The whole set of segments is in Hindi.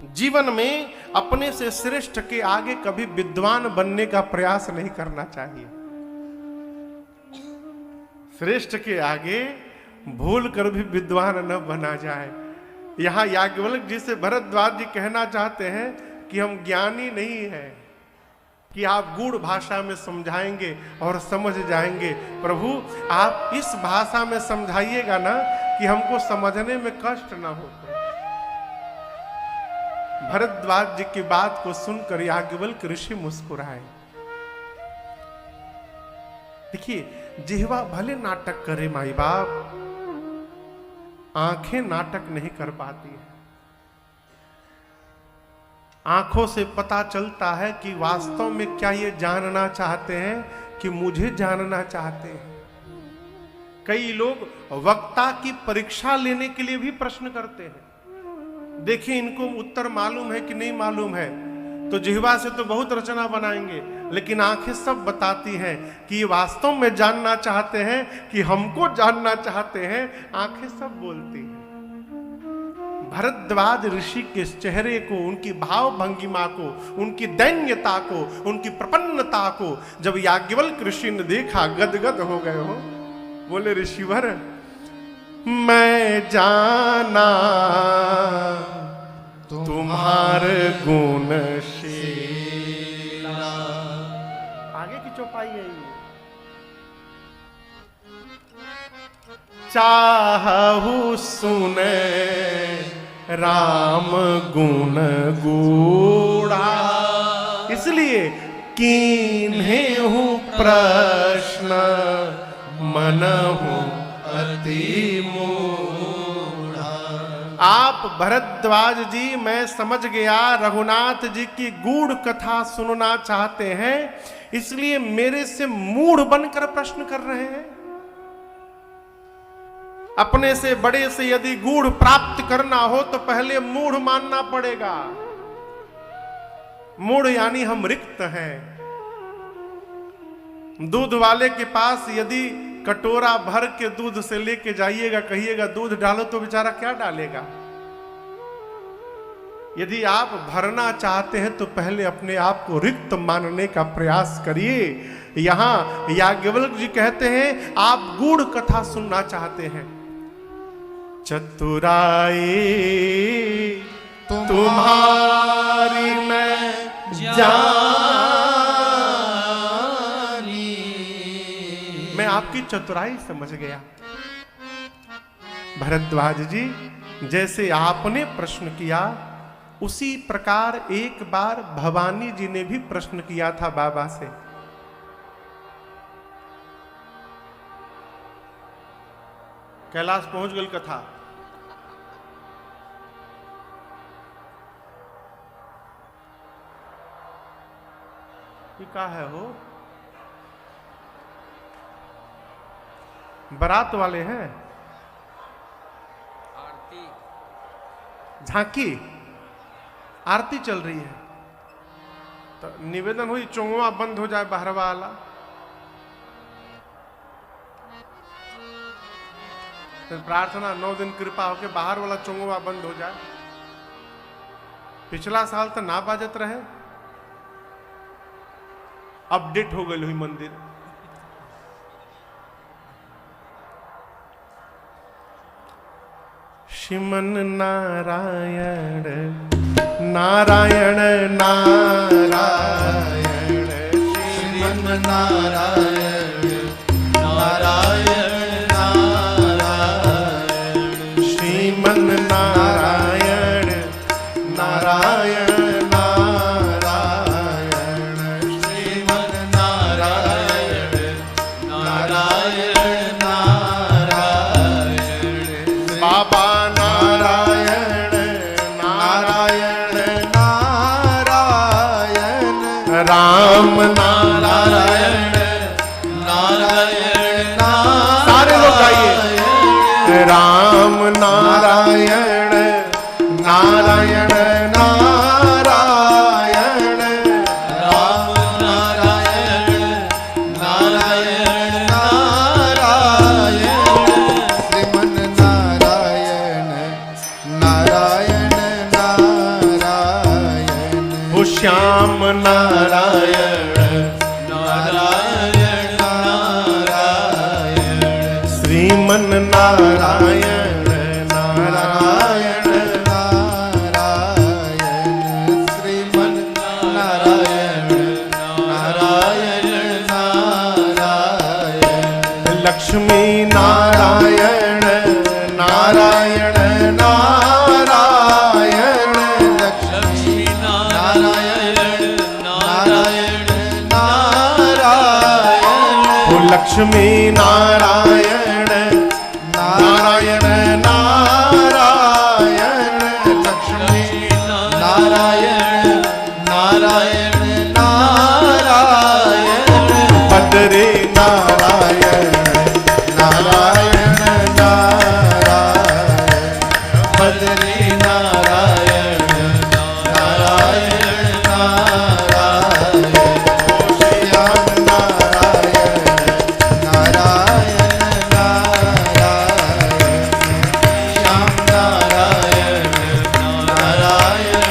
जीवन में अपने से श्रेष्ठ के आगे कभी विद्वान बनने का प्रयास नहीं करना चाहिए। श्रेष्ठ के आगे भूल कर भी विद्वान न बना जाए। यहां याज्ञवल्क्य जी से भरद्वाज जी कहना चाहते हैं कि हम ज्ञानी नहीं हैं कि आप गूढ़ भाषा में समझाएंगे और समझ जाएंगे। प्रभु आप इस भाषा में समझाइएगा ना कि हमको समझने में कष्ट ना हो। भरद्वाज जी की बात को सुनकर याज्ञवल्क्य ऋषि मुस्कुराए। देखिए, जिह्वा भले नाटक करे माई बाप, आंखें नाटक नहीं कर पाती है। आंखों से पता चलता है कि वास्तव में क्या ये जानना चाहते हैं कि मुझे जानना चाहते हैं। कई लोग वक्ता की परीक्षा लेने के लिए भी प्रश्न करते हैं। देखिए, इनको उत्तर मालूम है कि नहीं मालूम है। तो जिह्वा से तो बहुत रचना बनाएंगे, लेकिन आंखें सब बताती हैं कि ये वास्तव में जानना चाहते हैं कि हमको जानना चाहते हैं। आंखें सब बोलती हैं। भरद्वाज ऋषि के चेहरे को, उनकी भाव भंगिमा को, उनकी दैन्यता को, उनकी प्रपन्नता को जब याज्ञवल्क्य ऋषि ने देखा, गदगद हो गए हो। बोले, ऋषिवर, मैं जाना तुम्हारे गुण शीला। आगे की चौपाई है ये। चाहु सुने राम गुण गूढ़ा, इसलिए कीन्हे हूँ प्रश्न मनहु अति मूढ़ा। आप भरद्वाज जी, मैं समझ गया रघुनाथ जी की गूढ़ कथा सुनना चाहते हैं, इसलिए मेरे से मूढ़ बनकर प्रश्न कर रहे हैं। अपने से बड़े से यदि गूढ़ प्राप्त करना हो तो पहले मूढ़ मानना पड़ेगा। मूढ़ यानी हम रिक्त हैं। दूध वाले के पास यदि कटोरा भर के दूध से लेके जाइएगा, कहिएगा दूध डालो, तो बेचारा क्या डालेगा। यदि आप भरना चाहते हैं तो पहले अपने आप को रिक्त मानने का प्रयास करिए। यहां याज्ञवल्क्य जी कहते हैं, आप गूढ़ कथा सुनना चाहते हैं। चतुराई तुम्हारी मैं जानी, मैं आपकी चतुराई समझ गया। भरद्वाज जी, जैसे आपने प्रश्न किया उसी प्रकार एक बार भवानी जी ने भी प्रश्न किया था बाबा से। कैलाश पहुंच गई कथा। ये क्या है हो? बारात वाले हैं। आरती, झांकी, आरती चल रही है। तो निवेदन हुई चोंगवा बंद हो जाए बाहर वाला। तो प्रार्थना 9 दिन कृपा होके बाहर वाला चोंगवा बंद हो जाए। पिछला साल तो ना बाजत रहे, अपडेट हो गई हुई मंदिर। श्रीमन नारायण नारायण नारायण, श्रीमन नारायण नारायण नारायण, श्रीमन नारायण नारायण नारायण, श्रीमन नारायण नारायण नारायण, बाबा नारायण नारायण नारायण, राम नारायण नारायण नारायण, सारे लोग गाइए। राम नारायण नारायण नारायण, राम नारायण नारायण नारायण, श्रीमन नारायण नारायण नारायण, श्याम नारायण नारायण नारायण श्रीमन नारायण नारायण नारायण श्रीमन नारायण नारायण नारायण लक्ष्मी नारायण नारायण नारायण लक्ष्मी नारायण नारायण नारायण ओ लक्ष्मी नारायण नारायण नारायण लक्ष्मी नारायण नारायण नारायण बदरे नारायण नारायण नारायण बदरी नारायण नारायण नारायण श्याम नारायण नारायण नारायण श्याम नारायण नारायण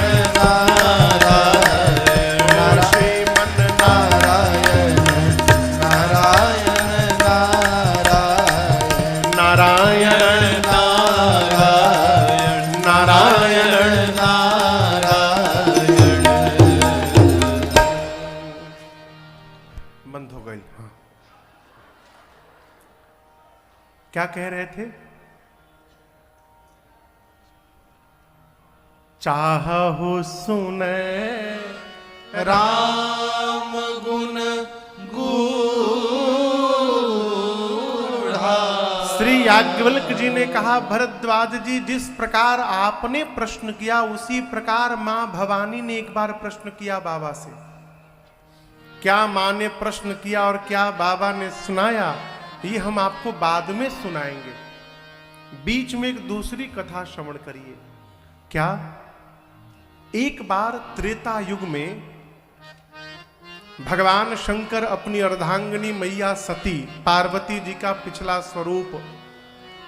नारायण श्रीमन नारायण नारायण नारायण नारायण नारायण नारायण बंद हो गई। हाँ, क्या कह रहे थे? चाहु सुने राम गुण गूढ़ा श्री याज्ञवल्क्य जी ने कहा, भरद्वाज जी जिस प्रकार आपने प्रश्न किया उसी प्रकार मां भवानी ने एक बार प्रश्न किया बाबा से। क्या मां ने प्रश्न किया और क्या बाबा ने सुनाया, ये हम आपको बाद में सुनाएंगे। बीच में एक दूसरी कथा श्रवण करिए। क्या एक बार त्रेता युग में भगवान शंकर अपनी अर्धांगिनी मैया सती, पार्वती जी का पिछला स्वरूप,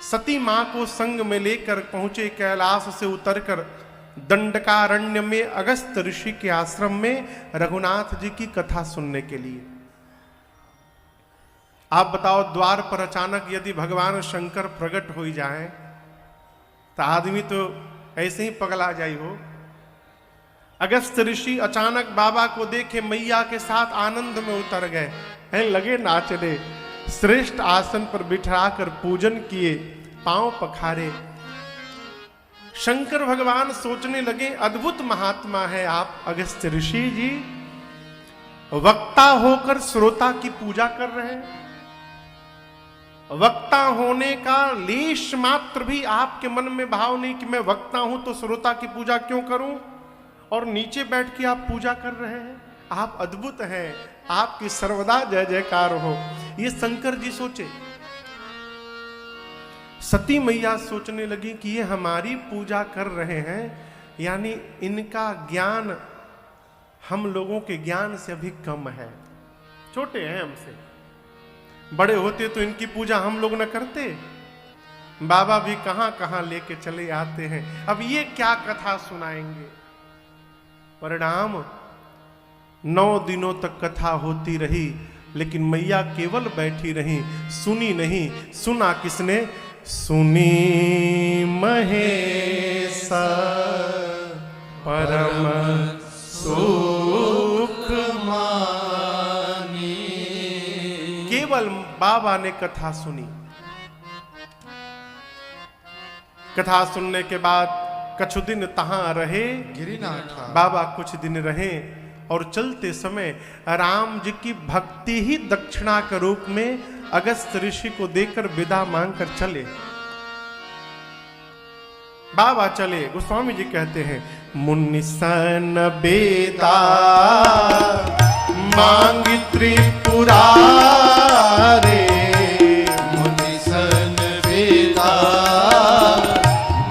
सती मां को संग में लेकर पहुंचे कैलाश से उतरकर दंडकारण्य में अगस्त ऋषि के आश्रम में रघुनाथ जी की कथा सुनने के लिए। आप बताओ, द्वार पर अचानक यदि भगवान शंकर प्रकट हो ही जाए तो आदमी तो ऐसे ही पगला जाई हो। अगस्त ऋषि अचानक बाबा को देखे मैया के साथ आनंद में उतर गए हैं, लगे नाचने, श्रेष्ठ आसन पर बिठाकर पूजन किए, पांव पखारे। शंकर भगवान सोचने लगे, अद्भुत महात्मा है आप अगस्त ऋषि जी, वक्ता होकर श्रोता की पूजा कर रहे हैं। वक्ता होने का लेश मात्र भी आपके मन में भाव नहीं कि मैं वक्ता हूं तो श्रोता की पूजा क्यों करूं, और नीचे बैठ के आप पूजा कर रहे हैं। आप अद्भुत हैं, आपकी सर्वदा जय जयकार हो। ये शंकर जी सोचे। सती मैया सोचने लगी कि ये हमारी पूजा कर रहे हैं, यानी इनका ज्ञान हम लोगों के ज्ञान से अभी कम है, छोटे हैं हमसे। बड़े होते तो इनकी पूजा हम लोग न करते। बाबा भी कहां कहां लेके चले आते हैं, अब ये क्या कथा सुनाएंगे। परिणाम 9 दिनों तक कथा होती रही, लेकिन मैया केवल बैठी रही, सुनी नहीं। सुना किसने? सुनी महेश परम सुख मानी। केवल बाबा ने कथा सुनी। कथा सुनने के बाद कुछ दिन तहां रहे गिरिनाथ बाबा, कुछ दिन रहे और चलते समय राम जी की भक्ति ही दक्षिणा के रूप में अगस्त ऋषि को देकर विदा मांगकर चले। बाबा चले। गोस्वामी जी कहते हैं, मुनिसन बेदा मांग त्रिपुरारे, मुनिसन वेदा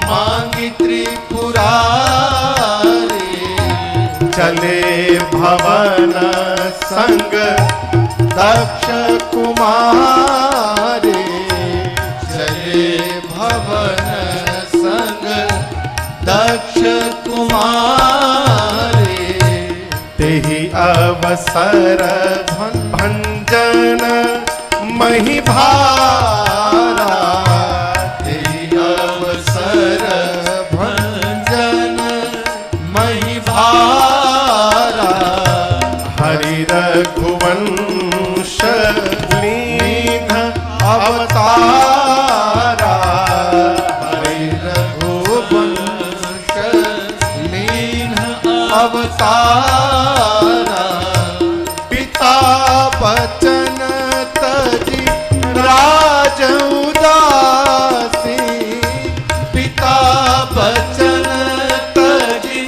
मांगी त्रिपुरारी, चले भवन संग दक्ष कुमारी, चले भवन संग दक्ष कुमारी। अवसर भंजन मही भारा, अवसर भंजन मही भारा, हरि रघुवंश लीन अवतारा, हरि रघुवंश लीन अवतारा, पिता बचन तजी राज उदासी, पिता बचन तजी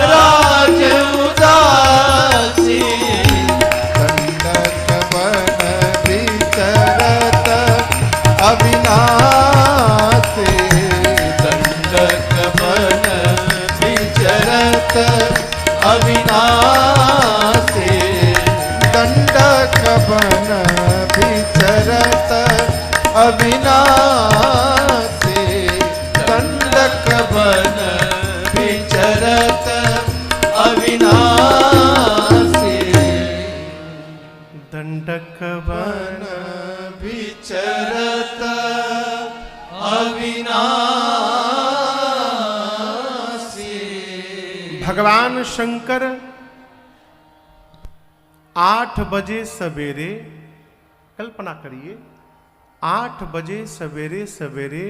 राज उदासी, दंडक बन विचरत अविनाशी, दंडक बन विचरत अविनाशी, दंडक बन विचरत अविनाशी, दंडक बन विचरत अविनाशी, दंडक बन विचरत अविनाशी। भगवान शंकर 8 बजे सवेरे, कल्पना करिए 8 बजे सवेरे सवेरे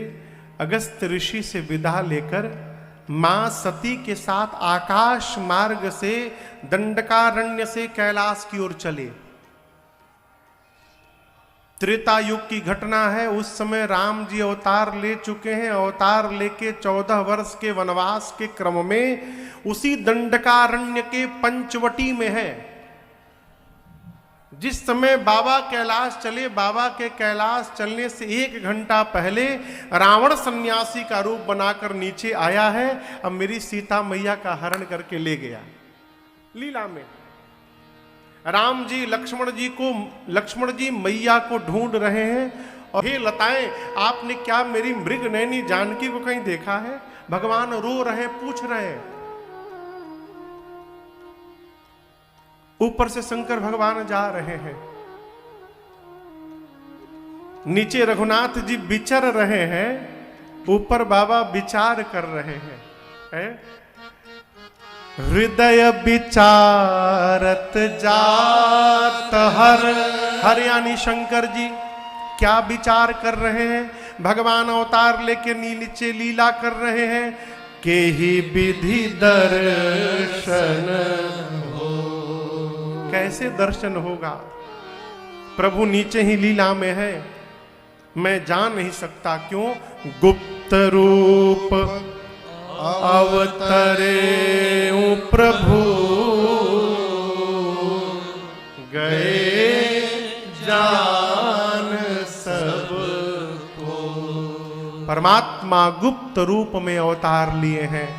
अगस्त ऋषि से विदा लेकर मां सती के साथ आकाश मार्ग से दंडकारण्य से कैलाश की ओर चले। त्रेता युग की घटना है। उस समय राम जी अवतार ले चुके हैं। अवतार लेके 14 वर्ष के वनवास के क्रम में उसी दंडकारण्य के पंचवटी में है। जिस समय बाबा कैलाश चले, बाबा के कैलाश चलने से 1 घंटा पहले रावण सन्यासी का रूप बनाकर नीचे आया है। अब मेरी सीता मैया का हरण करके ले गया। लीला में राम जी लक्ष्मण जी मैया को ढूंढ रहे हैं और हे लताएं, आपने क्या मेरी मृग नैनी जानकी को कहीं देखा है? भगवान रो रहे, पूछ रहे हैं। ऊपर से शंकर भगवान जा रहे हैं, नीचे रघुनाथ जी विचर रहे हैं, ऊपर बाबा विचार कर रहे हैं। हृदय विचारत जात हर यानी शंकर जी क्या विचार कर रहे हैं? भगवान अवतार लेके नीचे लीला कर रहे हैं। के ही विधि दर्शन हो, कैसे दर्शन होगा? प्रभु नीचे ही लीला में है, मैं जान नहीं सकता। क्यों? गुप्त रूप अवतरे प्रभु, गए जान सब को। परमात्मा गुप्त रूप में अवतार लिए हैं।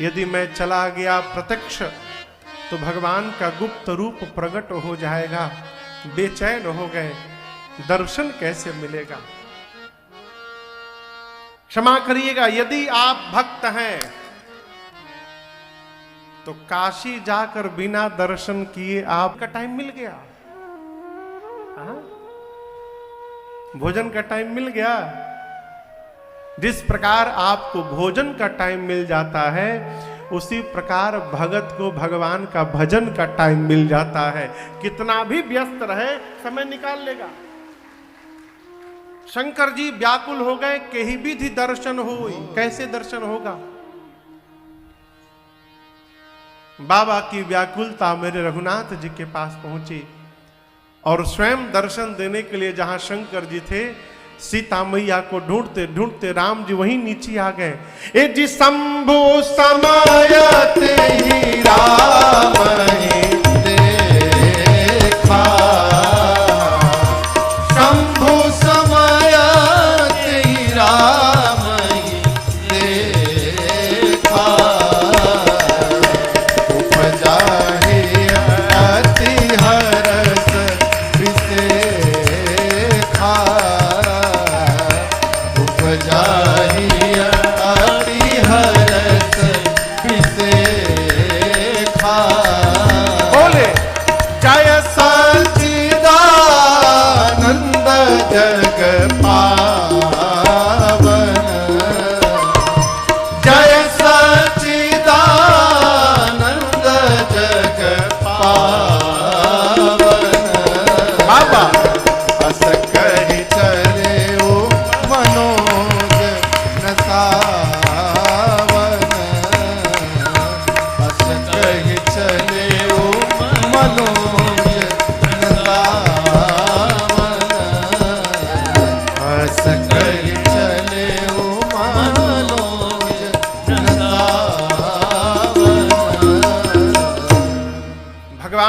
यदि मैं चला गया प्रत्यक्ष तो भगवान का गुप्त रूप प्रकट हो जाएगा। बेचैन हो गए, दर्शन कैसे मिलेगा? क्षमा करिएगा, यदि आप भक्त हैं तो काशी जाकर बिना दर्शन किए आपका टाइम मिल गया। भोजन का टाइम मिल गया। जिस प्रकार आपको भोजन का टाइम मिल जाता है, उसी प्रकार भगत को भगवान का भजन का टाइम मिल जाता है। कितना भी व्यस्त रहे, समय निकाल लेगा। शंकर जी व्याकुल हो गए, कहीं विधि दर्शन हो। कैसे दर्शन होगा? बाबा की व्याकुलता मेरे रघुनाथ जी के पास पहुंची और स्वयं दर्शन देने के लिए जहां शंकर जी थे, सीता मैया को ढूंढते ढूंढते राम जी वहीं नीचे आ गए। ए जी शंभु समायत ही राम ही देखा, शंभु समायत ही राम ही देखा, उपजा ही अति हरस विसेखा, उपजा ही अति हरस विसेखा। बोले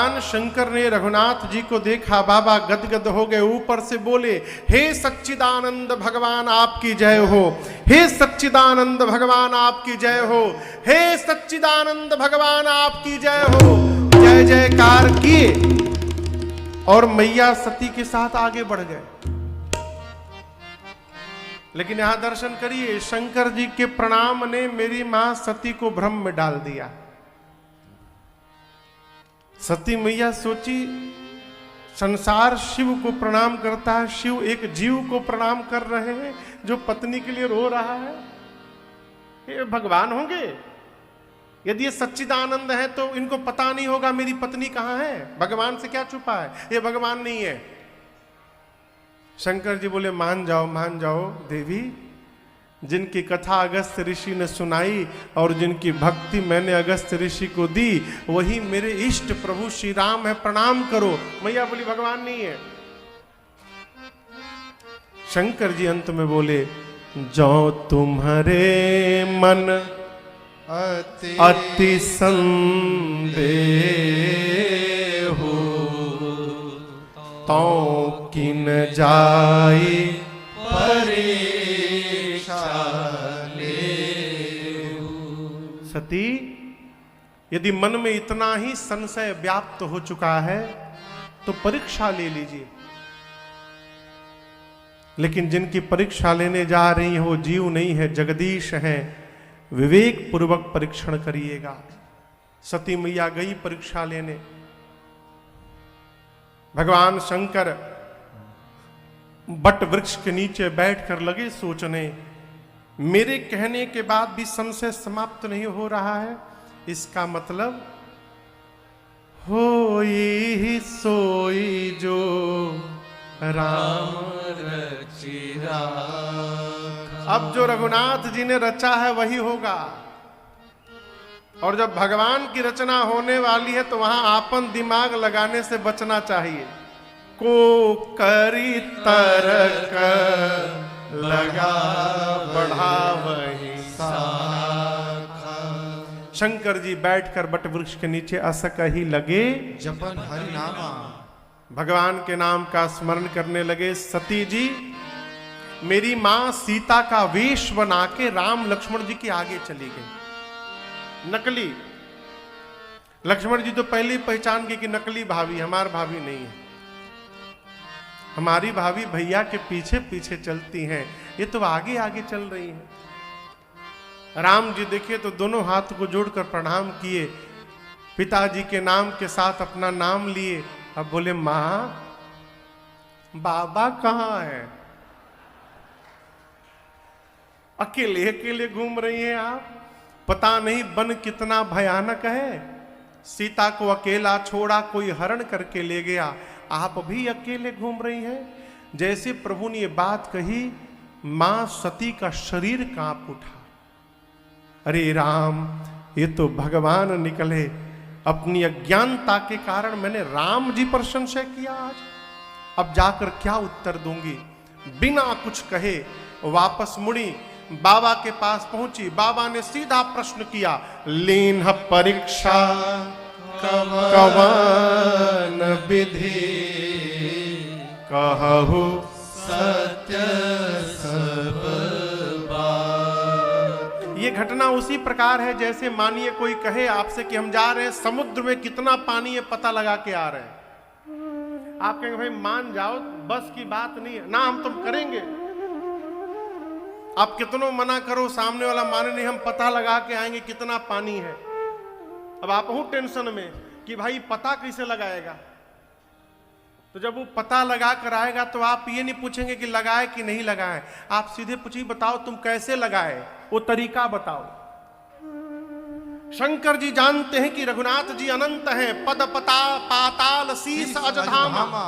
भगवान शंकर ने रघुनाथ जी को देखा, बाबा गदगद हो गए, ऊपर से बोले, हे सच्चिदानंद भगवान आपकी जय हो, हे सच्चिदानंद भगवान आपकी जय हो, हे सच्चिदानंद भगवान आपकी जय हो। जय जयकार किए और मैया सती के साथ आगे बढ़ गए। लेकिन यहां दर्शन करिए, शंकर जी के प्रणाम ने मेरी मां सती को भ्रम में डाल दिया। सती मैया सोची, संसार शिव को प्रणाम करता है, शिव एक जीव को प्रणाम कर रहे हैं जो पत्नी के लिए रो रहा है, ये भगवान होंगे? यदि ये सच्चिदानंद है तो इनको पता नहीं होगा मेरी पत्नी कहां है, भगवान से क्या छुपा है, ये भगवान नहीं है। शंकर जी बोले, मान जाओ देवी, जिनकी कथा अगस्त ऋषि ने सुनाई और जिनकी भक्ति मैंने अगस्त ऋषि को दी, वही मेरे इष्ट प्रभु श्री राम है, प्रणाम करो। मैया बोली, भगवान नहीं है। शंकर जी अंत में बोले, जो तुम्हारे मन अति संदेह हो, तो किन जाए सती, यदि मन में इतना ही संशय व्याप्त हो चुका है तो परीक्षा ले लीजिए। लेकिन जिनकी परीक्षा लेने जा रही है वो जीव नहीं है, जगदीश है, विवेक पूर्वक परीक्षण करिएगा। सती मैया गई परीक्षा लेने। भगवान शंकर बट वृक्ष के नीचे बैठकर लगे सोचने, मेरे कहने के बाद भी संशय समाप्त नहीं हो रहा है, इसका मतलब होई सोई जो राम रचिरा। अब जो रघुनाथ जी ने रचा है वही होगा। और जब भगवान की रचना होने वाली है तो वहां आपन दिमाग लगाने से बचना चाहिए। को करी तरक लगा बढ़ा वही शाखा। शंकर जी बैठकर बट वृक्ष के नीचे असक ही लगे जपन हरि नामा, भगवान के नाम का स्मरण करने लगे। सती जी मेरी मां सीता का वेश बना के राम लक्ष्मण जी के आगे चली गई। नकली लक्ष्मण जी तो पहले ही पहचान गए कि नकली भाभी, हमारी भाभी नहीं है, हमारी भाभी भैया के पीछे पीछे चलती हैं, ये तो आगे आगे चल रही हैं। राम जी देखे तो दोनों हाथ को जोड़कर प्रणाम किए, पिताजी के नाम के साथ अपना नाम लिए। अब बोले, मां बाबा कहां है? अकेले अकेले घूम रही हैं आप, पता नहीं वन कितना भयानक है। सीता को अकेला छोड़ा, कोई हरण करके ले गया, आप भी अकेले घूम रही हैं। जैसे प्रभु ने ये बात कही, मां सती का शरीर कांप उठा। अरे राम, ये तो भगवान निकले। अपनी अज्ञानता के कारण मैंने राम जी पर संशय किया आज, अब जाकर क्या उत्तर दूंगी। बिना कुछ कहे वापस मुड़ी, बाबा के पास पहुंची। बाबा ने सीधा प्रश्न किया, लीन परीक्षा कवन विधि, कहु सत्य सब बात। ये घटना उसी प्रकार है जैसे मानिए कोई कहे आपसे कि हम जा रहे हैं समुद्र में कितना पानी है पता लगा के आ रहे हैं। आप कहेंगे भाई मान जाओ, बस की बात नहीं है ना, हम तुम करेंगे। आप कितनों मना करो, सामने वाला माने नहीं, हम पता लगा के आएंगे कितना पानी है। अब आप हूं टेंशन में कि भाई पता कैसे लगाएगा, तो जब वो पता लगा कर आएगा तो आप ये नहीं पूछेंगे कि लगाए कि नहीं लगाए, आप सीधे पूछिए बताओ तुम कैसे लगाए, वो तरीका बताओ। शंकर जी जानते हैं कि रघुनाथ जी अनंत हैं, पद पता पाताल शीस अजधामा।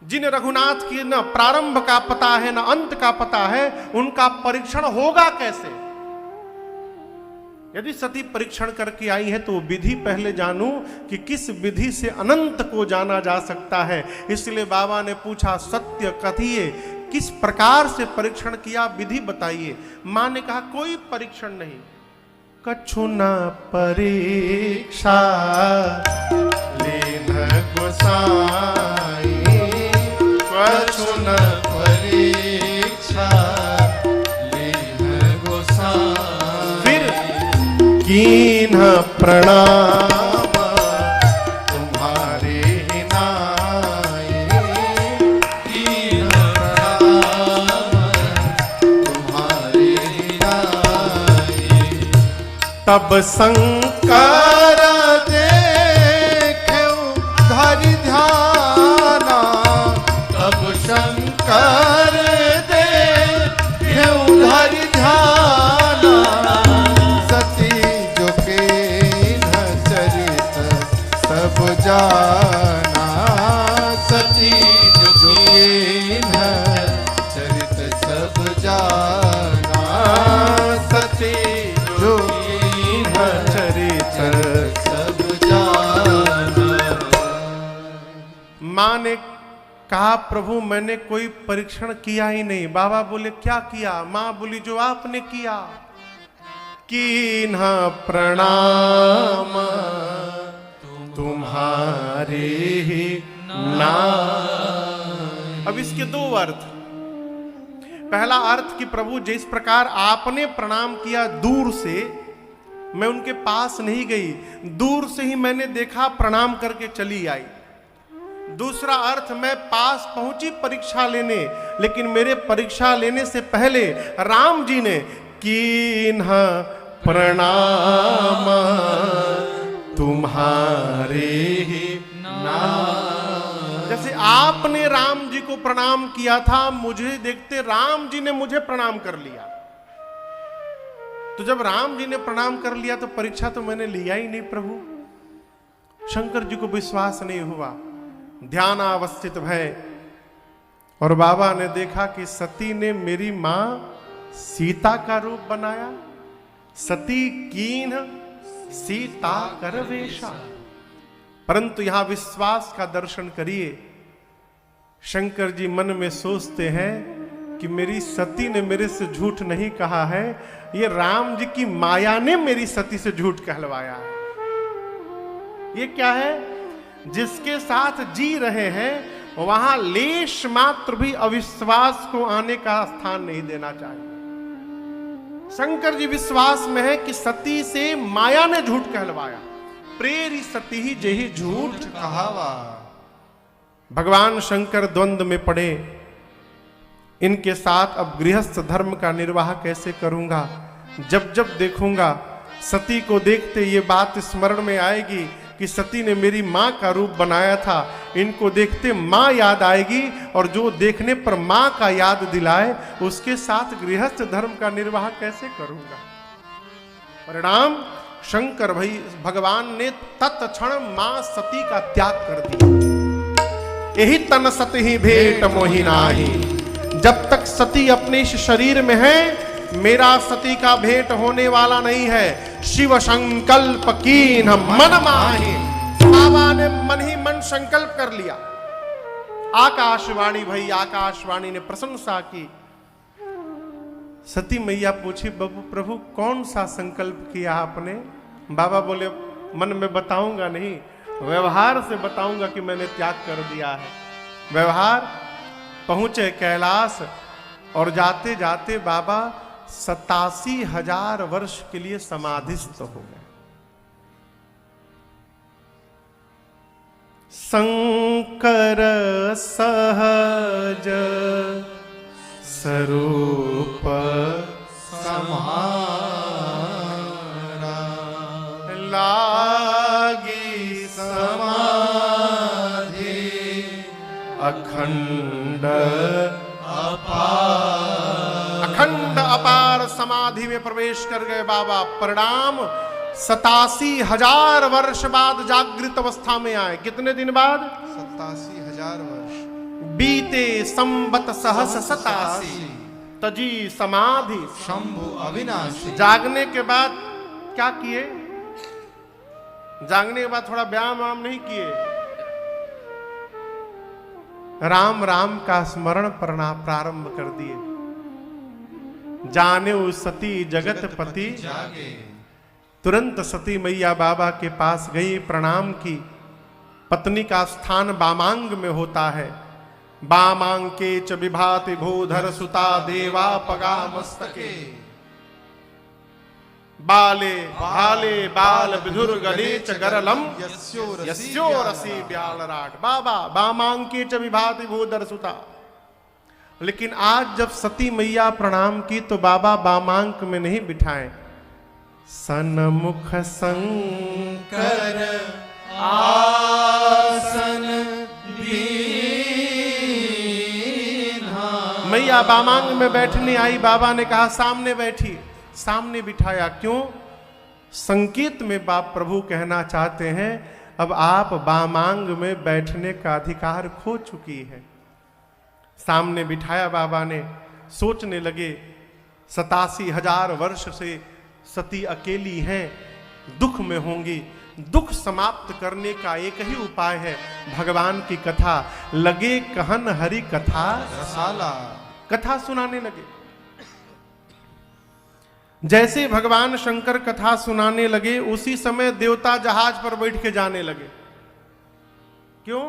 जिन रघुनाथ की न प्रारंभ का पता है न अंत का पता है, उनका परीक्षण होगा कैसे। यदि सती परीक्षण करके आई है तो विधि पहले जानूं कि किस विधि से अनंत को जाना जा सकता है। इसलिए बाबा ने पूछा, सत्य कथिए, किस प्रकार से परीक्षण किया, विधि बताइए। मां ने कहा, कोई परीक्षण नहीं, कछु न परीक्षा लेना कीन्ह प्रणाम तुम्हारे ही नाई, कीन्ह प्रणाम तुम्हारे ही नाई। तब शंकर देखेऊ धरि ध्याना, तब शंकर देखेऊ धरि ध्याना। सती जो कीन्ह चरित सब जाना, सती जो कीन्ह चरित सब जाना। सती जो कीन्ह चरित सब जाना। माँ ने कहा प्रभु मैंने कोई परीक्षण किया ही नहीं। बाबा बोले क्या किया? माँ बोली जो आपने किया। कीन्ह प्रणाम तुम्हारे ही नाम। अब इसके दो अर्थ। पहला अर्थ कि प्रभु जिस प्रकार आपने प्रणाम किया दूर से, मैं उनके पास नहीं गई, दूर से ही मैंने देखा, प्रणाम करके चली आई। दूसरा अर्थ मैं पास पहुंची परीक्षा लेने, लेकिन मेरे परीक्षा लेने से पहले राम जी ने कीन्ह प्रणाम तुम्हारे ही नाम। जैसे आपने राम जी को प्रणाम किया था, मुझे देखते राम जी ने मुझे प्रणाम कर लिया। तो जब राम जी ने प्रणाम कर लिया तो परीक्षा तो मैंने लिया ही नहीं प्रभु। शंकर जी को विश्वास नहीं हुआ, ध्यानावस्थित भय। और बाबा ने देखा कि सती ने मेरी मां सीता का रूप बनाया। सती कीन्ह सीता कर वेशा। परंतु यहां विश्वास का दर्शन करिए। शंकर जी मन में सोचते हैं कि मेरी सती ने मेरे से झूठ नहीं कहा है, ये राम जी की माया ने मेरी सती से झूठ कहलवाया है। ये क्या है? जिसके साथ जी रहे हैं वहां लेश मात्र भी अविश्वास को आने का स्थान नहीं देना चाहिए। शंकर जी विश्वास में है कि सती से माया ने झूठ कहलवाया। प्रेरी सती ही जेहि झूठ कहावा। भगवान शंकर द्वंद्व में पड़े। इनके साथ अब गृहस्थ धर्म का निर्वाह कैसे करूंगा? जब जब देखूंगा सती को देखते ये बात स्मरण में आएगी कि सती ने मेरी माँ का रूप बनाया था। इनको देखते माँ याद आएगी, और जो देखने पर माँ का याद दिलाए उसके साथ गृहस्थ धर्म का निर्वाह कैसे करूंगा? परिणाम शंकर भाई भगवान ने तत्क्षण माँ सती का त्याग कर दिया। यही तन सती ही भेंट मोहि नाही। जब तक सती अपने इस शरीर में है, मेरा सती का भेंट होने वाला नहीं है। शिव संकल्प कीन्ह मन माहि। बाबा ने मन ही मन संकल्प कर लिया। आकाशवाणी भई, आकाशवाणी ने प्रशंसा की। सती मैया पूछी प्रभु कौन सा संकल्प किया आपने? बाबा बोले मन में बताऊंगा नहीं, व्यवहार से बताऊंगा कि मैंने त्याग कर दिया है। व्यवहार पहुंचे कैलाश, और जाते जाते बाबा 87,000 वर्ष के लिए समाधिस्थ हो गए। शंकर सहज स्वरूप समारा। लागी समाधि अखंड अखंड अपार समाधि में प्रवेश कर गए बाबा। परिणाम 87,000 वर्ष बाद जागृत अवस्था में आए। कितने दिन बाद? 87,000 वर्ष। बीते संबत सहस 87 तजी समाधि शंभु अविनाशी। जागने के बाद क्या किए? जागने के बाद थोड़ा व्यायाम वाम नहीं किए, राम राम का स्मरण करना प्रारंभ कर दिए। जाने उस सती जगत पति जागे। तुरंत सती मैया बाबा के पास गई, प्रणाम की। पत्नी का स्थान वामांग में होता है। वामांके च विभाति भूधर सुता देवा पगा मस्तके। बाले भाले बाल विधुर गले च गरलम यस्यो यस्यो रसी ब्यालराट बाबा बामांके च विभाति भूधर सुता। लेकिन आज जब सती मैया प्रणाम की तो बाबा बामांक में नहीं बिठाएं, सनमुख शंकर आसन दीन्हा। मैया बामांग में बैठने आई, बाबा ने कहा सामने बैठी, सामने बिठाया। क्यों? संकेत में बाप प्रभु कहना चाहते हैं अब आप बामांग में बैठने का अधिकार खो चुकी है। सामने बिठाया बाबा ने। सोचने लगे 87,000 वर्ष से सती अकेली हैं, दुख में होंगी। दुख समाप्त करने का एक ही उपाय है, भगवान की कथा। लगे कहन हरि कथा रसाला। कथा सुनाने लगे। जैसे भगवान शंकर कथा सुनाने लगे उसी समय देवता जहाज पर बैठ के जाने लगे। क्यों?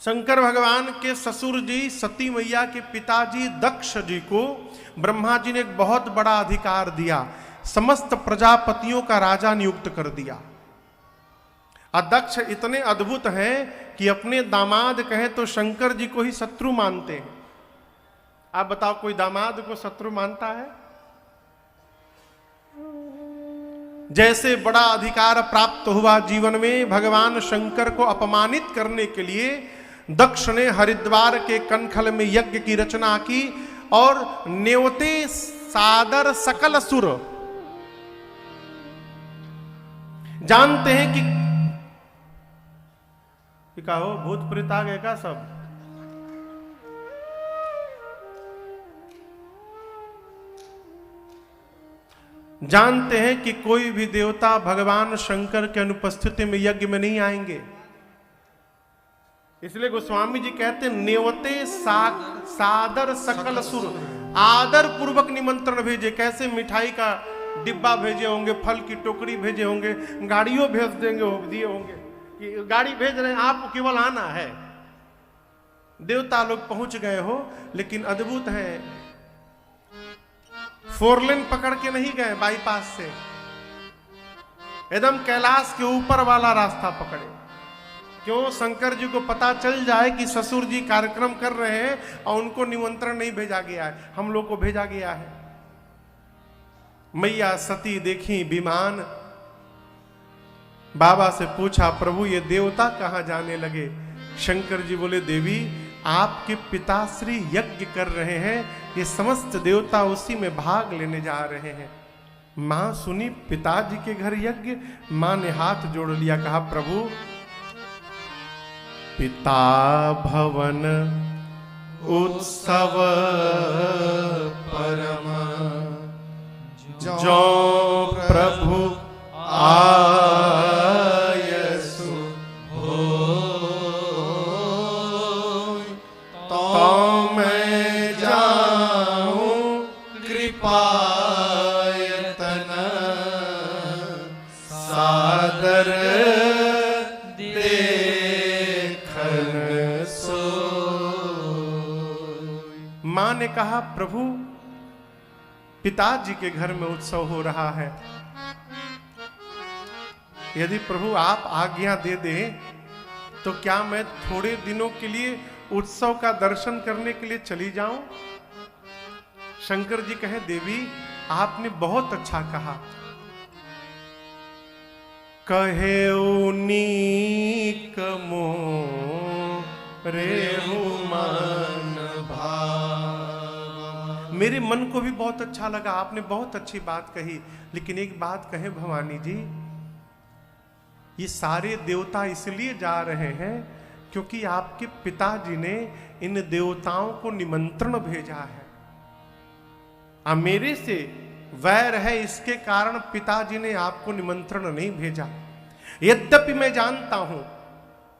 शंकर भगवान के ससुर जी सती मैया के पिताजी दक्ष जी को ब्रह्मा जी ने एक बहुत बड़ा अधिकार दिया, समस्त प्रजापतियों का राजा नियुक्त कर दिया। अदक्ष इतने अद्भुत हैं कि अपने दामाद कहें तो शंकर जी को ही शत्रु मानते हैं। आप बताओ कोई दामाद को शत्रु मानता है? जैसे बड़ा अधिकार प्राप्त हुआ जीवन में, भगवान शंकर को अपमानित करने के लिए दक्ष ने हरिद्वार के कनखल में यज्ञ की रचना की और न्योते सादर सकल असुर। जानते हैं कि क्या हो, भूत प्रेत आ गए का सब? जानते हैं कि कोई भी देवता भगवान शंकर के अनुपस्थिति में यज्ञ में नहीं आएंगे। इसलिए गोस्वामी जी कहते नेवते सादर सकल सुर, आदर पूर्वक निमंत्रण भेजे। कैसे मिठाई का डिब्बा भेजे होंगे, फल की टोकरी भेजे होंगे, गाड़ियों भेज देंगे दिए होंगे कि गाड़ी भेज रहे हैं, आपको केवल आना है। देवता लोग पहुंच गए हो, लेकिन अद्भुत है, 4 लेन पकड़ के नहीं गए बाईपास से, एकदम कैलाश के ऊपर वाला रास्ता पकड़े। क्यों? शंकर जी को पता चल जाए कि ससुर जी कार्यक्रम कर रहे हैं और उनको निमंत्रण नहीं भेजा गया है, हम लोग को भेजा गया है। मैया सती देखी विमान, बाबा से पूछा प्रभु ये देवता कहां जाने लगे? शंकर जी बोले देवी आपके पिताश्री यज्ञ कर रहे हैं, ये समस्त देवता उसी में भाग लेने जा रहे हैं। मां सुनी पिताजी के घर यज्ञ, मां ने हाथ जोड़ लिया, कहा प्रभु पिता भवन उत्सव परम जो प्रभु आयसु हो तो मैं जाऊं कृपायतन सादर मां ने कहा प्रभु पिताजी के घर में उत्सव हो रहा है, यदि प्रभु आप आज्ञा दे दें तो क्या मैं थोड़े दिनों के लिए उत्सव का दर्शन करने के लिए चली जाऊं? शंकर जी कहे देवी आपने बहुत अच्छा कहा। कहे नीक मोरे मन भाव। मेरे मन को भी बहुत अच्छा लगा, आपने बहुत अच्छी बात कही। लेकिन एक बात कहे भवानी जी, ये सारे देवता इसलिए जा रहे हैं क्योंकि आपके पिताजी ने इन देवताओं को निमंत्रण भेजा है। मेरे से वैर है, इसके कारण पिताजी ने आपको निमंत्रण नहीं भेजा। यद्यपि मैं जानता हूं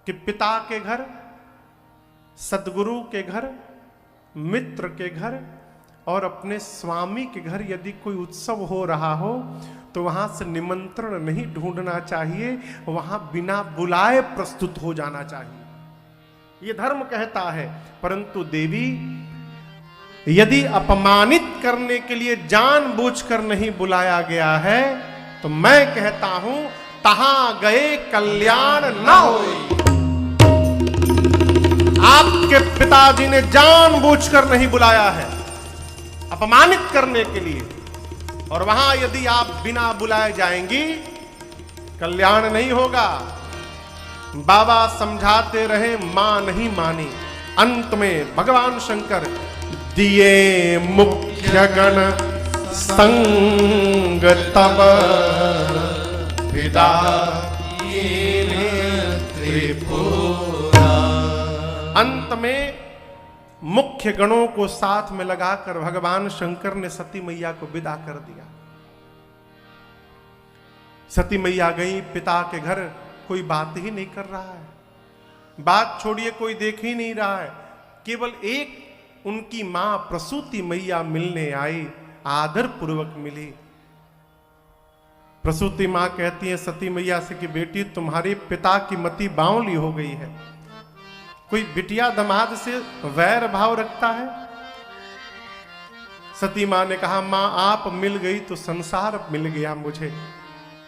कि पिता के घर, सदगुरु के घर, मित्र के घर और अपने स्वामी के घर यदि कोई उत्सव हो रहा हो तो वहां से निमंत्रण नहीं ढूंढना चाहिए, वहां बिना बुलाए प्रस्तुत हो जाना चाहिए, ये धर्म कहता है। परंतु देवी यदि अपमानित करने के लिए जानबूझकर नहीं बुलाया गया है तो मैं कहता हूं तहां गए कल्याण न होई। आपके पिताजी ने जानबूझकर नहीं बुलाया है अपमानित करने के लिए, और वहां यदि आप बिना बुलाए जाएंगी कल्याण नहीं होगा। बाबा समझाते रहे, मां नहीं मानी। अंत में भगवान शंकर दिए मुख्य गण संग तब विदा त्रिपुरा। अंत में मुख्य गणों को साथ में लगाकर भगवान शंकर ने सती मैया को विदा कर दिया। सती मैया गई पिता के घर, कोई बात ही नहीं कर रहा है, बात छोड़िए कोई देख ही नहीं रहा है। केवल एक उनकी मां प्रसूति मैया मिलने आई, आदर पूर्वक मिली। प्रसूति मां कहती है सती मैया से कि बेटी तुम्हारे पिता की मति बावली हो गई है। कोई बिटिया दमाद से वैर भाव रखता है? सती मां ने कहा मां आप मिल गई तो संसार मिल गया मुझे,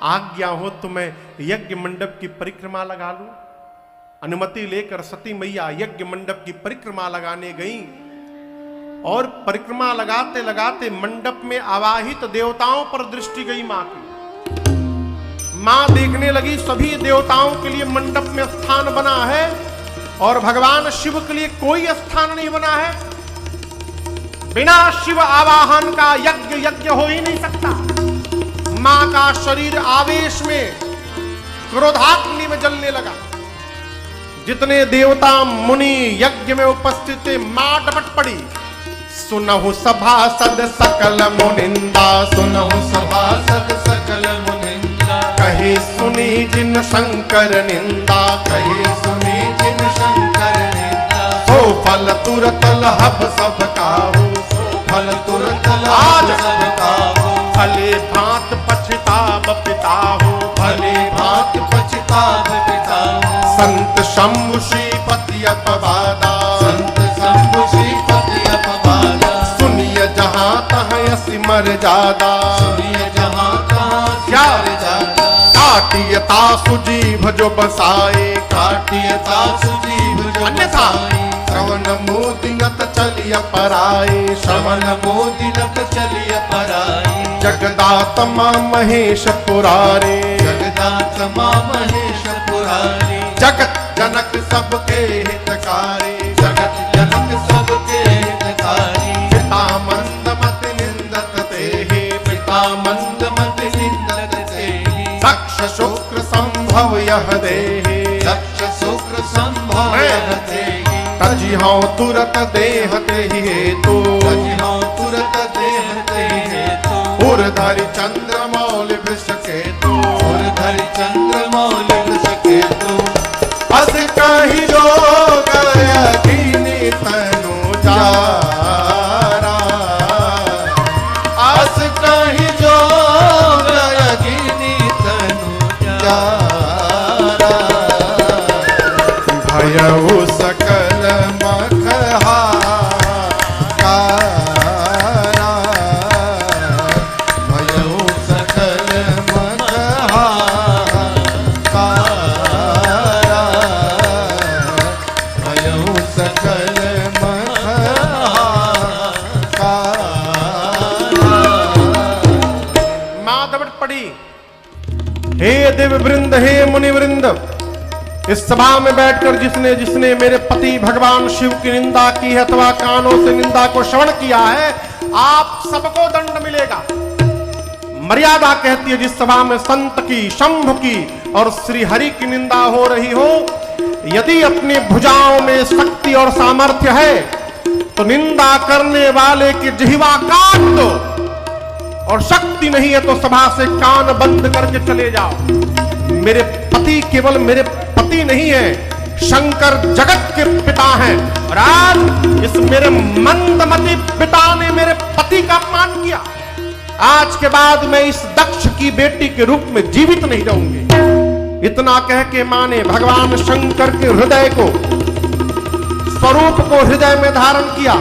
आज्ञा हो तो मैं यज्ञ मंडप की परिक्रमा लगा लूं। अनुमति लेकर सती मैया यज्ञ मंडप की परिक्रमा लगाने गई, और परिक्रमा लगाते लगाते मंडप में आवाहित देवताओं पर दृष्टि गई मां की। मां देखने लगी सभी देवताओं के लिए मंडप में स्थान बना है और भगवान शिव के लिए कोई स्थान नहीं बना है। बिना शिव आवाहन का यज्ञ हो ही नहीं सकता। मां का शरीर आवेश में क्रोधाग्नि में जलने लगा। जितने देवता मुनि यज्ञ में उपस्थित थे मां डपट पड़ी। सुनहु सभासद सकल मुनिंदा, सुनहु सभासद सकल मुनिंदा, कहे सुनी जिन शंकर निंदा, कहे सुनी जिन शंकर निंदा। सो फल तुरत लहब सब काहू, सो फल तुरत आज लहब सब काहू। भले भांत पछताब पिताहू, भले भांत पछताब पिताहू। संत शंभु श्रीपति अपवादा, संत शंभु श्रीपति अपवादा। सुनिय जहां तहां यसी मर्यादा, सुनिय जहां तहां क्या? मर्यादा। काटियता सुजीव जो बसाए, काटियता सुजीव जो अन्यथा बसाए। श्रवण मोदिनत चलिय पराए, श्रवण मोदिनत चलिय पराई। जगदात्मा महेश पुरारे, जगदात्मा महेश पुरारी। जगत जनक सबके हितकारी, जगत जनक सबके हितकारी। पिता मंदमत निंदत तेहि, पिता मंदमत निंदत तेहि। दक्ष शुक्र संभव यह देहि, दक्ष शुक्र संभव यह तेहि। तजिहौ तुरत देह तेहि हेतु, तजिहौ तुरत देह तेहि हेतु। उर्धरि चंद्रमौलि वृषकेतु, उर्धरि चंद्रमौलि वृषकेतु। अस कहि जोग अधीनि तनु जारा, अस कहि जोग अधीनि तनु जारा। भयउ सकल मखहारा, भयउ सकल मखहारा। भयउ सकल मखहारा। मां दबट पड़ी। हे देव वृंद, हे मुनि वृंद, इस सभा में बैठकर जिसने जिसने मेरे पति भगवान शिव की निंदा की है अथवा कानों से निंदा को श्रवण किया है, आप सबको दंड मिलेगा। मर्यादा कहती है जिस सभा में संत की, शंभु की और श्री हरि की निंदा हो रही हो, यदि अपनी भुजाओं में शक्ति और सामर्थ्य है तो निंदा करने वाले की जिह्वा काट दो, और शक्ति नहीं है तो सभा से कान बंद करके चले जाओ। मेरे पति केवल मेरे पति नहीं है, शंकर जगत के पिता हैं, और आज इस मेरे मंदमती पिता ने मेरे पति का अपमान किया। आज के बाद मैं इस दक्ष की बेटी के रूप में जीवित नहीं रहूंगी। इतना कह के मां ने भगवान शंकर के हृदय को, स्वरूप को हृदय में धारण किया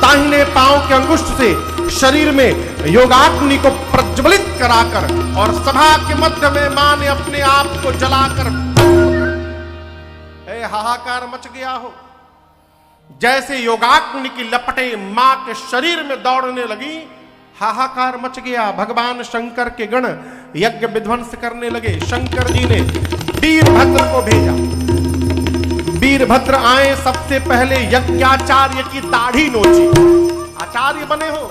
दाहिने पांव के अंगुष्ठ से शरीर में योगाग्नि को प्रज्वलित कराकर और सभा के मध्य में मां ने अपने आप को जलाकर हाहाकार मच गया हो। जैसे योगाग्नि की लपटें मां के शरीर में दौड़ने लगी, हाहाकार मच गया। भगवान शंकर के गण यज्ञ विध्वंस करने लगे। शंकर जी ने वीरभद्र को भेजा। वीरभद्र आए, सबसे पहले यज्ञाचार्य की दाढ़ी नोची। आचार्य बने हो,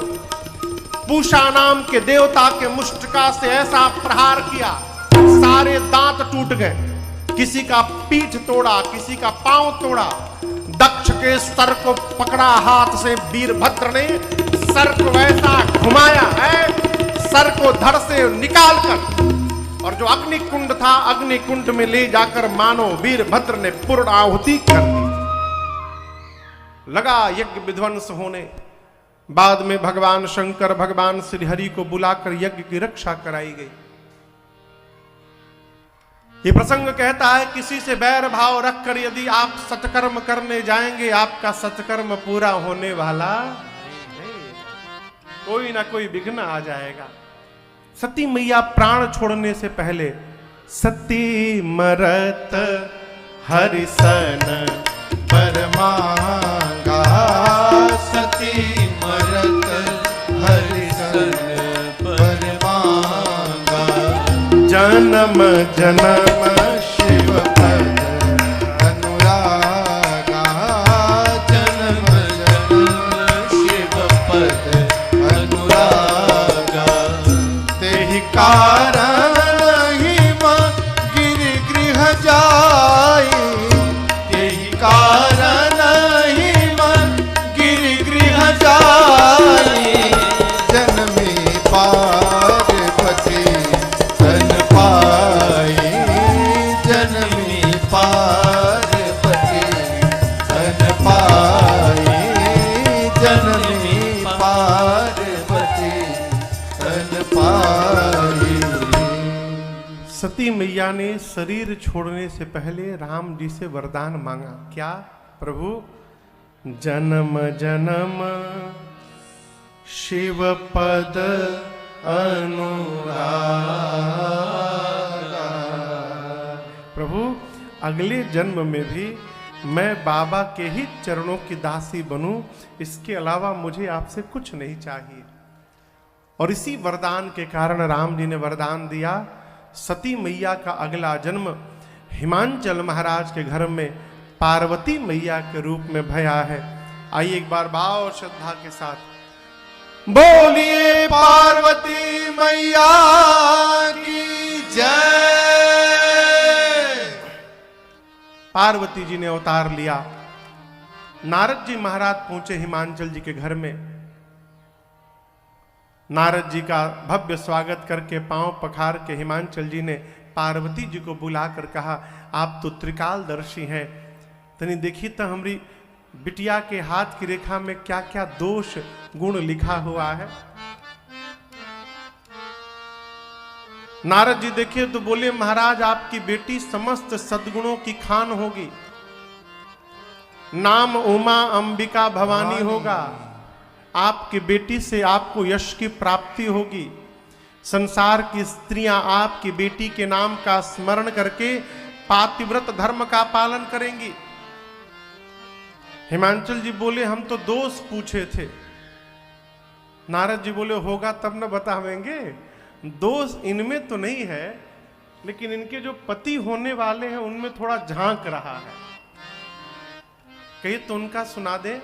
पूषा नाम के देवता के मुष्टिका से ऐसा प्रहार किया, सारे दांत टूट गए। किसी का पीठ तोड़ा, किसी का पांव तोड़ा। दक्ष के सर को पकड़ा हाथ से वीरभद्र ने, सर को ऐसा घुमाया है, सर को धड़ से निकालकर और जो अग्निकुंड था, अग्निकुंड में ले जाकर मानो वीरभद्र ने पूर्ण आहुति कर दी। लगा यज्ञ विध्वंस होने। बाद में भगवान शंकर, भगवान श्रीहरि को बुलाकर यज्ञ की रक्षा कराई गई। ये प्रसंग कहता है, किसी से बैर भाव रखकर यदि आप सत्कर्म करने जाएंगे, आपका सत्कर्म पूरा होने वाला नहीं। कोई ना कोई विघ्न आ जाएगा। सती मैया प्राण छोड़ने से पहले, सती मरत हरिसन परमांगा, सती मरत हरिसन परमांगा, जन्म जन्म शिव पद अनुरागा, जन्म जन्म शिव पद अनुरागा, तेहि कारण हिम गिर गृह जाई, तेहि कारण हिम गिर गृह जाई, जन्मे पार्वती तन पाई, जन्मे पार्वती तन पाई, जन्मे पार्वती तन पाई। सती मैया ने शरीर छोड़ने से पहले राम जी से वरदान मांगा। क्या? प्रभु, जन्म जन्म शिव पद अनुरागा। प्रभु, अगले जन्म में भी मैं बाबा के ही चरणों की दासी बनूं, इसके अलावा मुझे आपसे कुछ नहीं चाहिए। और इसी वरदान के कारण राम जी ने वरदान दिया, सती मैया का अगला जन्म हिमांचल महाराज के घर में पार्वती मैया के रूप में भया है। आइए एक बार भाव और श्रद्धा के साथ बोलिए पार्वती मैया की जय। पार्वती जी ने अवतार लिया। नारद जी महाराज पहुंचे हिमांचल जी के घर में। नारद जी का भव्य स्वागत करके पांव पखार के हिमांचल जी ने पार्वती जी को बुलाकर कहा, आप तो त्रिकालदर्शी हैं, तनी देखी तो हमारी बिटिया के हाथ की रेखा में क्या क्या दोष गुण लिखा हुआ है। नारद जी देखिए तो बोले, महाराज आपकी बेटी समस्त सद्गुणों की खान होगी। नाम उमा अंबिका भवानी होगा। आपकी बेटी से आपको यश की प्राप्ति होगी। संसार की स्त्रियां आपकी बेटी के नाम का स्मरण करके पातिव्रत धर्म का पालन करेंगी। हिमांचल जी बोले, हम तो दोष पूछे थे। नारद जी बोले, होगा तब न बतावेंगे। दोष इनमें तो नहीं है, लेकिन इनके जो पति होने वाले हैं उनमें थोड़ा झांक रहा है। कहीं तो उनका सुना दे।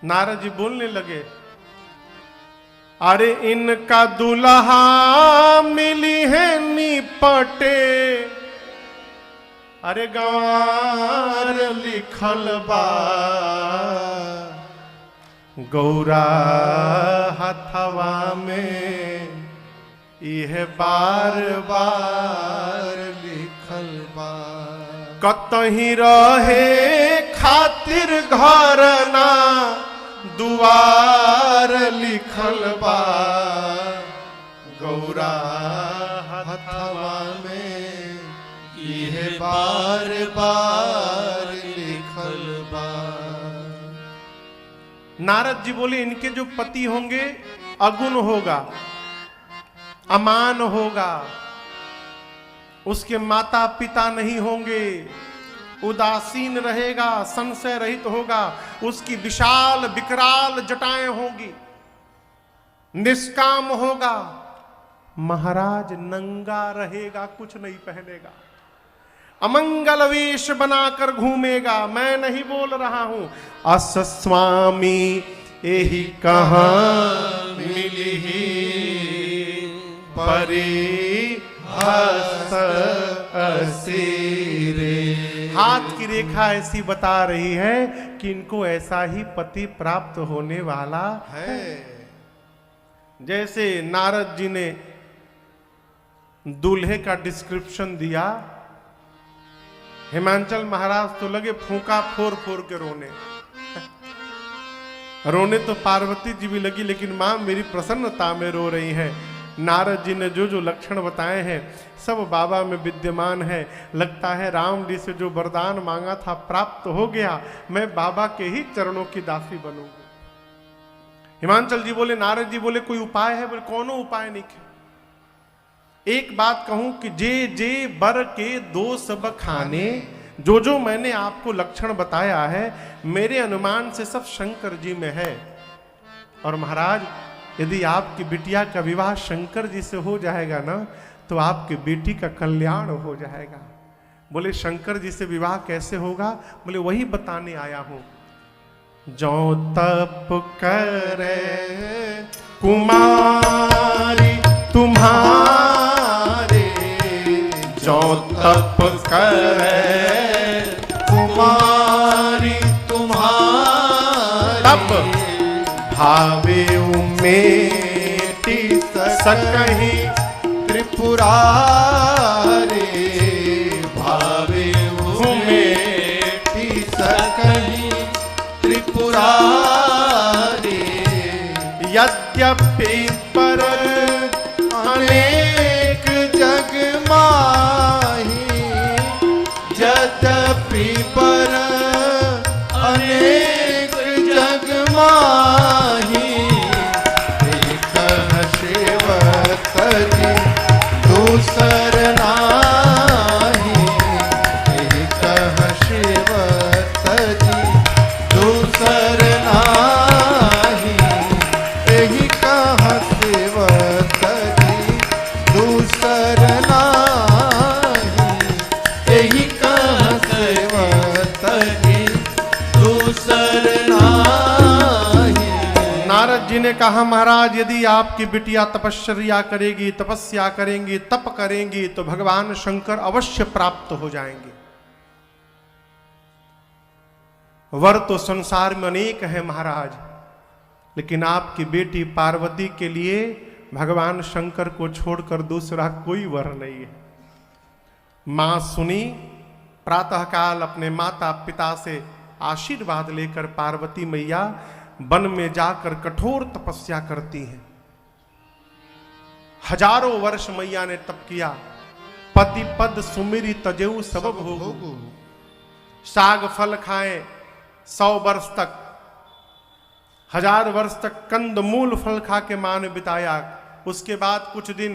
नारद जी बोलने लगे, अरे इनका दुल्हा मिली है निपटे, अरे गंवार लिखल बा, गौरा हथवा में यह बार बार लिखल बा, कतही रहे खातिर घर ना दुआर लिखल बा, गौरा हथवा में यह बार बार लिखल नारद जी बोले इनके जो पति होंगे अगुण होगा, अमान होगा, उसके माता पिता नहीं होंगे, उदासीन रहेगा, संशय रहित होगा, उसकी विशाल विकराल जटाएं होगी, निष्काम होगा, महाराज नंगा रहेगा, कुछ नहीं पहनेगा, अमंगल वेश बनाकर घूमेगा। मैं नहीं बोल रहा हूं, अस स्वामी यही कहां मिली परी हस असीरे। हाथ की रेखा ऐसी बता रही है कि इनको ऐसा ही पति प्राप्त होने वाला है। जैसे नारद जी ने दूल्हे का डिस्क्रिप्शन दिया, हिमांचल महाराज तो लगे फूंका फोर फोर के रोने। रोने तो पार्वती जी भी लगी, लेकिन मां मेरी प्रसन्नता में रो रही है। नारद जी ने जो जो लक्षण बताए हैं सब बाबा में विद्यमान है। लगता है राम जी से जो वरदान मांगा था प्राप्त हो गया, मैं बाबा के ही चरणों की दासी बनूंगी। हिमांचल जी बोले, नारद जी बोले कोई उपाय है? बोले कोनो उपाय नहीं है। एक बात कहूं कि जे जे बर के दो सब खाने, जो जो मैंने आपको लक्षण बताया है मेरे अनुमान से सब शंकर जी में है। और महाराज यदि आपकी बिटिया का विवाह शंकर जी से हो जाएगा ना, तो आपकी बेटी का कल्याण हो जाएगा। बोले शंकर जी से विवाह कैसे होगा? बोले वही बताने आया हूं। जो तप करे कुमारी तुम्हारे, जो तप करे कुमारी तुम्हारी, तप भावे उमेटी सकहि त्रिपुरारे, भावे उमेटी सकहि त्रिपुरारे। यद्यपि पर अनेक जग माही, यद्यपि पर अनेक जग माही, एक सेवक जी दूसर नाही, एक सेवक जी दूसर नाही, यही कहा सेवक जी दूसर नाही, यही कहा सेवक जी दूसर नाही। नारद जी ने कहा महाराज यदि आपकी बिटिया तपश्चर्या करेगी, तपस्या करेंगी, तप करेंगी तो भगवान शंकर अवश्य प्राप्त हो जाएंगे। वर तो संसार में अनेक है महाराज, लेकिन आपकी बेटी पार्वती के लिए भगवान शंकर को छोड़कर दूसरा कोई वर नहीं है। मां सुनी, प्रातःकाल अपने माता पिता से आशीर्वाद लेकर पार्वती मैया वन में जाकर कठोर तपस्या करती हैं। हजारों वर्ष मैया ने तप किया। पति पद सुमिरी तजेऊ सब भोगु, साग फल खाए 100 वर्ष तक, 1000 वर्ष तक कंद मूल फल खा के मां ने बिताया। उसके बाद कुछ दिन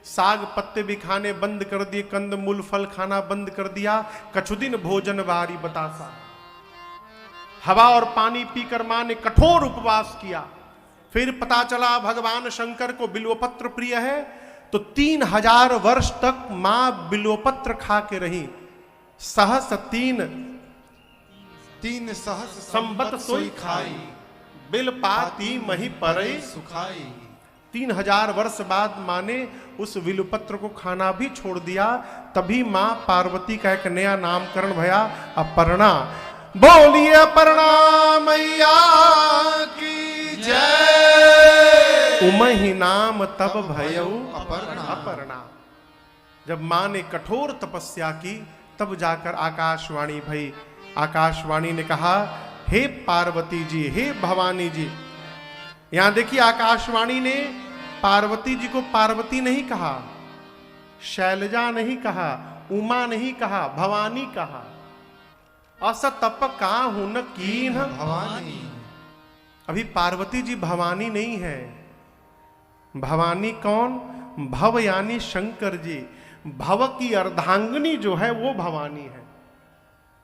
साग पत्ते भी खाने बंद कर दिए, कंद मूल फल खाना बंद कर दिया। कछु दिन भोजन बारी बतासा, हवा और पानी पीकर मां ने कठोर उपवास किया। फिर पता चला भगवान शंकर को बिल्वपत्र प्रिय है, तो 3000 वर्ष तक मां बिल्वपत्र खा के रही। सहस तीन सहस संबत सोई खाई, बिल पाती मही परई सुखाई। 3000 वर्ष बाद मां ने उस बिल्वपत्र को खाना भी छोड़ दिया। तभी मां पार्वती का एक नया नामकरण भया, अपर्णा। बोलिए अपर्णा मैया की जय। उमहि नाम तब भयऊ अपर्णा। जब मां ने कठोर तपस्या की तब जाकर आकाशवाणी भई। आकाशवाणी ने कहा, हे पार्वती जी, हे भवानी जी। यहां देखिए आकाशवाणी ने पार्वती जी को पार्वती नहीं कहा, शैलजा नहीं कहा, उमा नहीं कहा, भवानी कहा। अस तप काहू न कीन भवानी, अभी पार्वती जी भवानी नहीं है। भवानी कौन? भव यानी शंकर जी। भव की अर्धांगिनी जो है वो भवानी है।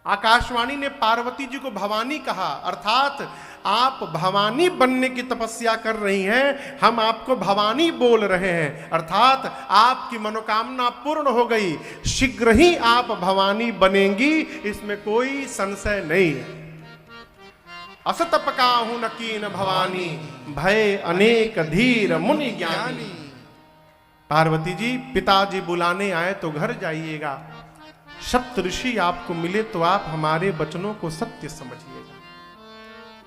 आकाशवाणी ने पार्वती जी को भवानी कहा, अर्थात आप भवानी बनने की तपस्या कर रही हैं, हम आपको भवानी बोल रहे हैं, अर्थात आपकी मनोकामना पूर्ण हो गई, शीघ्र ही आप भवानी बनेंगी, इसमें कोई संशय नहीं है। असतप काहू न कीन भवानी, भय अनेक धीर मुनि ज्ञानी। पार्वती जी, पिताजी बुलाने आए तो घर जाइएगा, सप्त ऋषि आपको मिले तो आप हमारे वचनों को सत्य समझिएगा।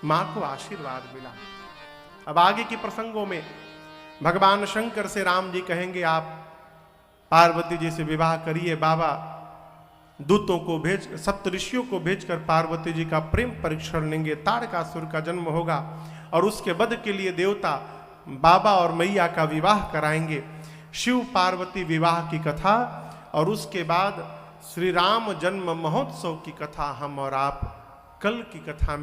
मां को आशीर्वाद मिला। अब आगे के प्रसंगों में भगवान शंकर से राम जी कहेंगे आप पार्वती जी से विवाह करिए। बाबा दूतों को भेज, सप्त ऋषियों को भेजकर पार्वती जी का प्रेम परीक्षण लेंगे। तारकासुर का जन्म होगा और उसके वध के लिए देवता बाबा और मैया का विवाह कराएंगे। शिव पार्वती विवाह की कथा और उसके बाद श्री राम जन्म महोत्सव की कथा हम और आप कल की कथा में